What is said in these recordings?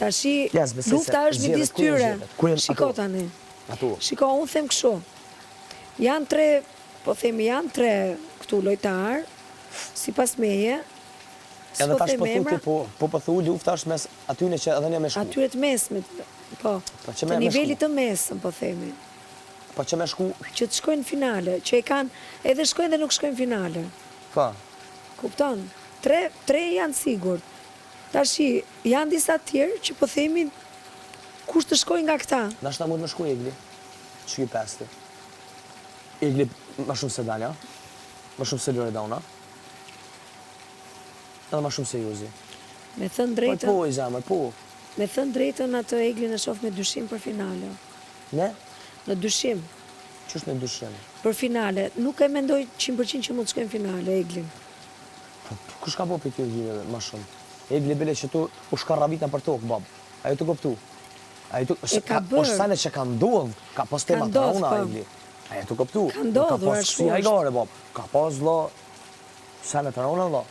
Tashi, lufta është midis tyre. Shiko tani. Shiko, unë them kështu. Janë tre këtu lojtarë, si pas meje. Edhe tash po thu lufta është mes atyne që edhe një me shku. Atyre të mesmit, po. Të nivelit të mesëm, po themi. Po që me shku? Që të shkojnë finale, që e kanë, edhe shkojnë dhe nuk shkojnë finale. Po. Kupton? Tre janë sigurt. Tashi, janë disa tjerë që po themi kush të shkojnë nga këta. Nashta mund me shku Egli. Që i pesti. Egli ma shumë se Dalja. Ma shumë se Loredana. Edhe ma shumë se Juzi. Me thënë drejtën... Po, i zemër, po. Me thënë drejtën atë Eglin e shoh me dyshim për finale. Ne? Në dyshim. Qështë me dyshim? Për finale. Nuk e mendoj 100% që mund të shkojnë finale, Eglin. Kush ka bo për kjo gjime ma shumë? Egli bile që tu u shkarravita për tokë, bab. Ajo të koptu. E ka bërë. është sane që ka ndodhë, ka pas tema të rauna, Egli. Ajo të koptu. Ka ndodhë, ka pas si hajgare, bab. Ka pas lo sane të rauna, lo.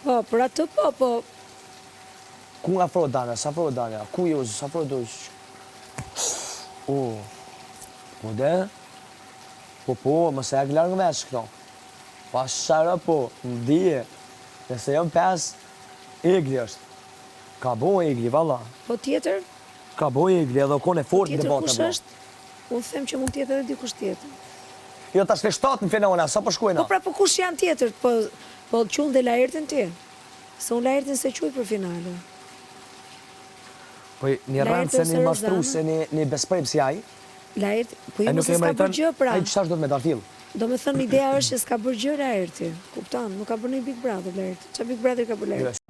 Po, për atë po. Ku nga afro Danja, sa afro Danja? Ku Juzi, sa afro Juzi? Po dhe? Po, mëse e këllarë në veç këto. Pas shara po, në dije. Nëse jam 5, Egli është. Ka bo Egli, valla. Po tjetër? Ka bo Egli, edhe kone fort në debatë. Tjetër kush është? Unë them që mund tjetër edhe dikush tjetër. Jo, ta shte 7 në finale, sa po shkujna? Po pra, po kush janë tjetër? Po qunë dhe Laertin ti. Se unë Laertin se quj për finale. Po një rëndë se një mashtru, se një besprejmë si aj. Laerti, po i mëse s'ka bërë gjë pra. Aj qëtash do të me darë fil? Do me thënë, ideja është që s'ka bërë gjë Laerti. Kuptan, nuk ka bërë një Big Brother Laerti. Qa Big Brother ka bërë Laerti?